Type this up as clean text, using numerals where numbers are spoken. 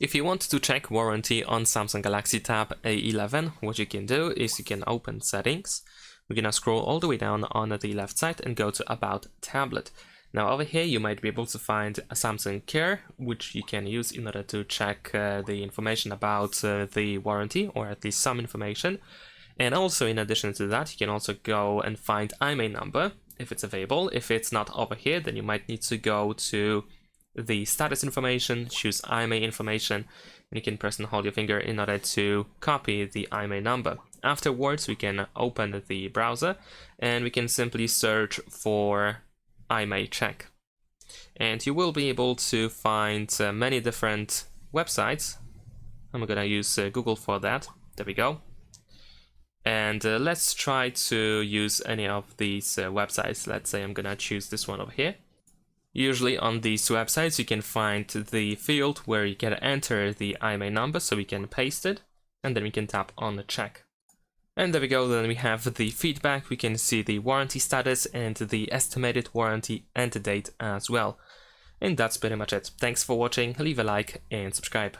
If you want to check warranty on Samsung Galaxy Tab A11, what you can do is you can open Settings. We're gonna scroll all the way down on the left side and go to About Tablet. Now over here you might be able to find a Samsung Care, which you can use in order to check the information about the warranty, or at least some information. And also, in addition to that, you can also go and find IMEI number if it's available. If it's not over here, then you might need to go to the status information, choose IMEI information, and you can press and hold your finger in order to copy the IMEI number. Afterwards, we can open the browser and we can simply search for IMEI check. And you will be able to find many different websites. I'm gonna use Google for that. There we go. And let's try to use any of these websites. Let's say I'm gonna choose this one over here. Usually on these websites you can find the field where you can enter the IMEI number, so we can paste it and then we can tap on the check. And there we go, then we have the feedback, we can see the warranty status and the estimated warranty end date as well. And that's pretty much it. Thanks for watching, leave a like and subscribe.